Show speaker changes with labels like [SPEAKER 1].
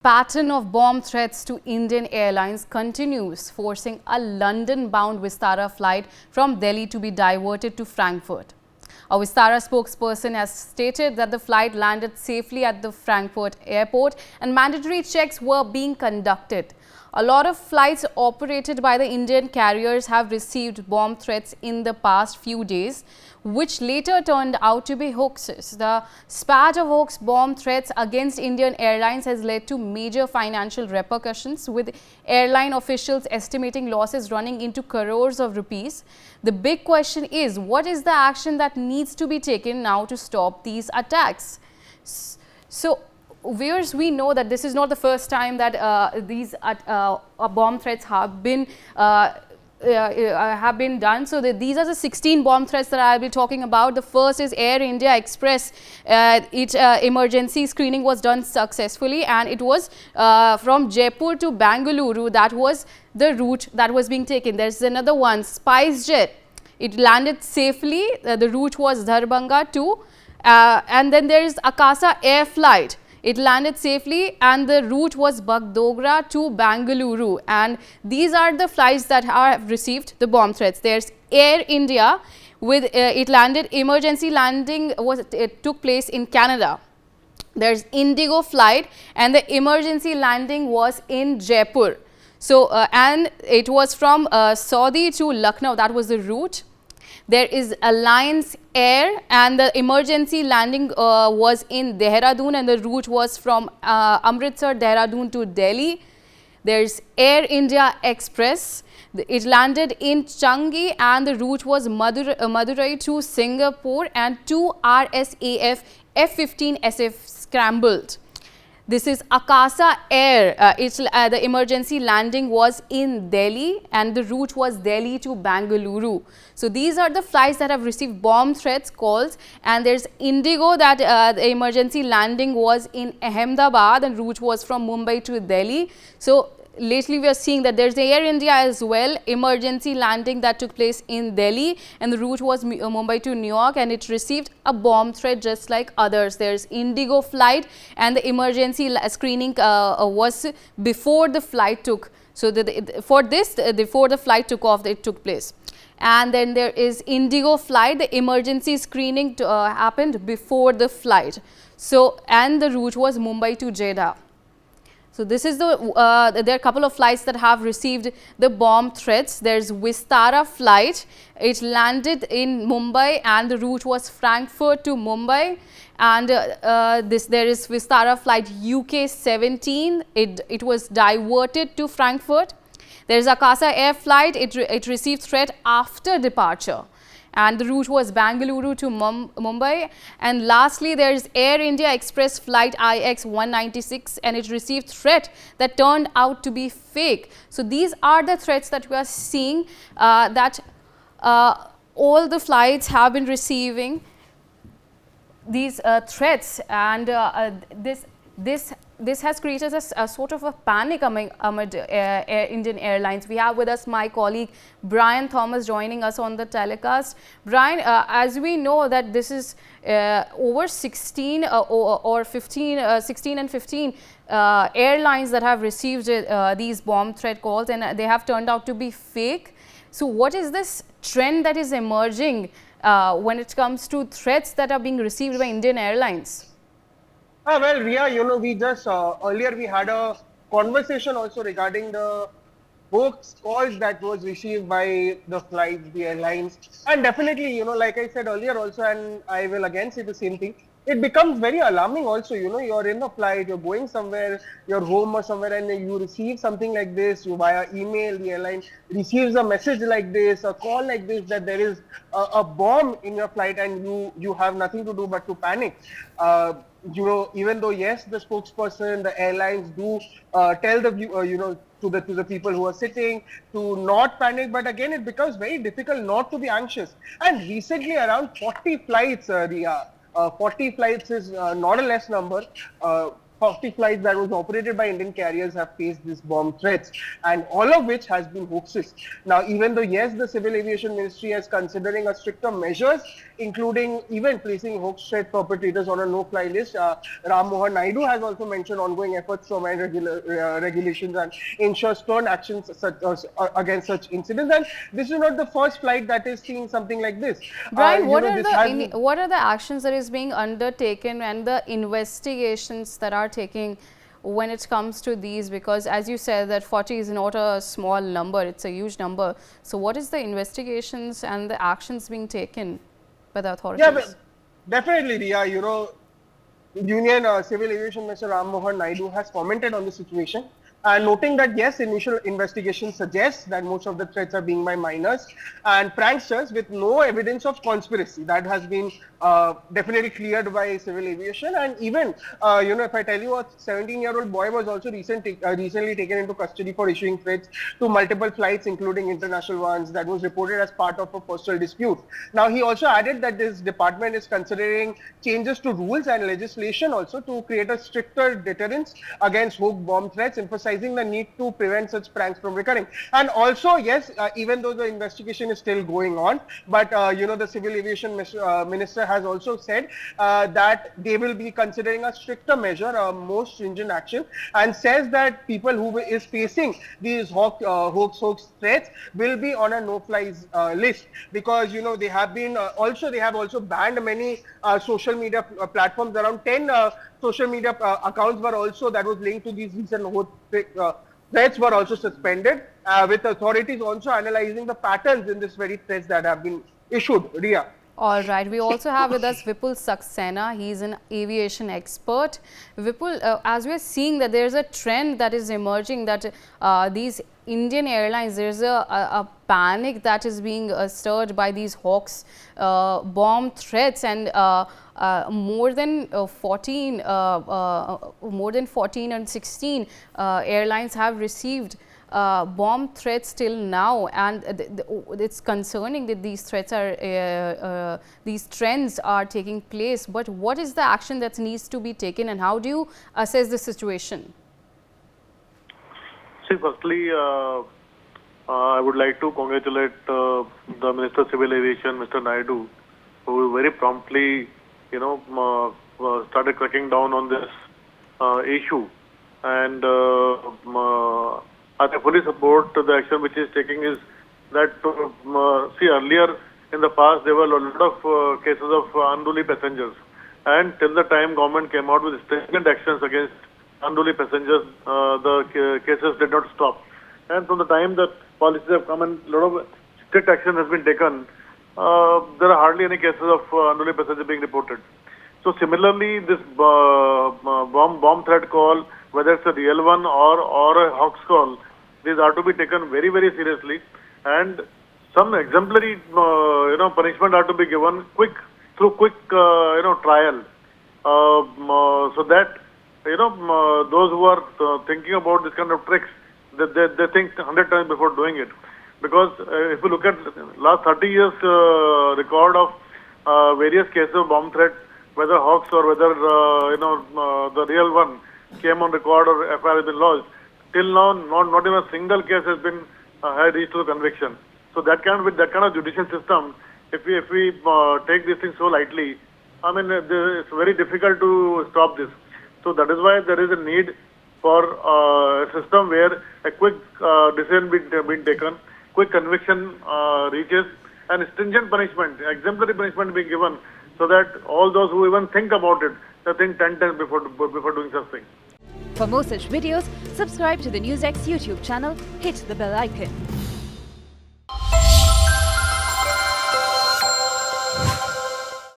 [SPEAKER 1] Pattern of bomb threats to Indian Airlines continues, forcing a London-bound Vistara flight from Delhi to be diverted to Frankfurt. A Vistara spokesperson has stated that the flight landed safely at the Frankfurt airport and mandatory checks were being conducted. A lot of flights operated by the Indian carriers have received bomb threats in the past few days, which later turned out to be hoaxes. The spat of hoax bomb threats against Indian Airlines has led to major financial repercussions, with airline officials estimating losses running into crores of rupees. The big question is, what is the action that needs to be taken now to stop these attacks? So, viewers, we know that this is not the first time that these bomb threats have been done. So these are the 16 bomb threats that I will be talking about. The first is Air India Express. Its emergency screening was done successfully, and it was from Jaipur to Bengaluru. That was the route that was being taken. There's another one, SpiceJet. It landed safely. The route was Darbhanga to, and then there is Akasa Air Flight. It landed safely and the route was Bagdogra to Bengaluru, and these are the flights that have received the bomb threats. There's Air India, with it landed, emergency landing it took place in Canada. There's Indigo flight and the emergency landing was in Jaipur. So and it was from Saudi to Lucknow, that was the route. There is Airlines Air, and the emergency landing was in Dehradun, and the route was from Amritsar, Dehradun to Delhi. There's Air India Express. It landed in Changi and the route was Madurai to Singapore, and two RSAF F-15SF scrambled. This is Akasa Air. The emergency landing was in Delhi and the route was Delhi to Bengaluru. So these are the flights that have received bomb threats calls, and there's Indigo, that the emergency landing was in Ahmedabad and route was from Mumbai to Delhi. So lately we are seeing that there's Air India as well, emergency landing that took place in Delhi and the route was Mumbai to New York, and it received a bomb threat just like others. There's Indigo flight and the emergency screening was before the flight took. So before the flight took off, it took place. And then there is Indigo flight, the emergency screening happened before the flight. So, and the route was Mumbai to Jeddah. So this is there are a couple of flights that have received the bomb threats. There's Vistara flight. It landed in Mumbai and the route was Frankfurt to Mumbai. And there is Vistara flight UK 17. It was diverted to Frankfurt. There is Akasa Air flight. It received threat after departure, and the route was Bengaluru to Mumbai. And lastly, there is Air India Express flight IX 196, and it received threat that turned out to be fake. So these are the threats that we are seeing, that all the flights have been receiving these threats, and this has created a sort of a panic among Indian Airlines. We have with us my colleague Brian Thomas joining us on the telecast. Brian, as we know that this is over 16 or 15, 16 and 15 airlines that have received these bomb threat calls, and they have turned out to be fake. So what is this trend that is emerging when it comes to threats that are being received by Indian Airlines?
[SPEAKER 2] Well, Ria, we just earlier we had a conversation also regarding the hoax calls that was received by the flights, the airlines, and definitely, like I said earlier also, and I will again say the same thing, it becomes very alarming also. You're in a flight, you're going somewhere, you're home or somewhere, and you receive something like this. You via email, the airline receives a message like this, a call like this, that there is a bomb in your flight, and you have nothing to do but to panic. Even though yes, the spokesperson, the airlines do tell the to the people who are sitting to not panic, but again it becomes very difficult not to be anxious. And recently around 40 flights, 40 flights is not a less number. 40 flights that was operated by Indian carriers have faced these bomb threats, and all of which has been hoaxes. Now, even though yes, the Civil Aviation Ministry is considering a stricter measures, including even placing hoax threat perpetrators on a no-fly list, Ram Mohan Naidu has also mentioned ongoing efforts to amend regulations and ensure stern actions against such incidents. And this is not the first flight that is seeing something like this.
[SPEAKER 1] Brian, what are the actions that is being undertaken and the investigations that are taking when it comes to these? Because as you said that 40 is not a small number, it's a huge number. So what is the investigations and the actions being taken by the authorities?
[SPEAKER 2] Yeah, but definitely, Riya. Union Civil Aviation Minister Ram Mohan Naidu has commented on the situation, and noting that yes, initial investigation suggests that most of the threats are being by minors and pranksters with no evidence of conspiracy. That has been definitely cleared by Civil Aviation. And even if I tell you, a 17-year-old boy was also recently taken into custody for issuing threats to multiple flights, including international ones, that was reported as part of a postal dispute. Now, he also added that this department is considering changes to rules and legislation also to create a stricter deterrence against hoax bomb threats, emphasizing the need to prevent such pranks from recurring. And also, yes, even though the investigation is still going on, but the Civil Aviation Minister has also said that they will be considering a stricter measure, a more stringent action, and says that people who is facing these hoax threats will be on a no-fly list, because they have been they have also banned many social media platforms. Around 10 social media accounts were also that was linked to these recent threats were also suspended, with authorities also analyzing the patterns in this very threats that have been issued. Riya.
[SPEAKER 1] All right. We also have with us Vipul Saxena. He's an aviation expert. Vipul, as we are seeing that there's a trend that is emerging that these Indian airlines, there's a panic that is being stirred by these hoax bomb threats, and more than 14 and 16 airlines have received bomb threats till now, and it's concerning that these threats are these trends are taking place. But what is the action that needs to be taken, and how do you assess the situation?
[SPEAKER 3] See, firstly, I would like to congratulate the Minister of Civil Aviation, Mr. Naidu, who very promptly, started cracking down on this issue, and I fully support the action which is taking. Is that see, earlier in the past there were a lot of cases of unruly passengers, and till the time government came out with stringent actions against unruly passengers, the cases did not stop. And from the time that policies have come and a lot of strict action has been taken, there are hardly any cases of unruly passengers being reported. So similarly, this bomb threat call, whether it's a real one or a hoax call, these are to be taken very, very seriously, and some exemplary punishment are to be given through quick trial, so that those who are thinking about this kind of tricks, they think 100 times before doing it. Because if you look at last 30 years record of various cases of bomb threat, whether hoax or whether the real one came on record or FIR has been lodged, till now not even a single case has been had reached to the conviction. So that kind of judicial system, if we take these things so lightly, I mean it's very difficult to stop this. So that is why there is a need for a system where a quick decision being taken, quick conviction reaches, and stringent punishment, exemplary punishment being given, so that all those who even think about it, they think 10 times before doing such thing.
[SPEAKER 4] For more such videos, subscribe to the NewsX YouTube channel, hit the bell icon.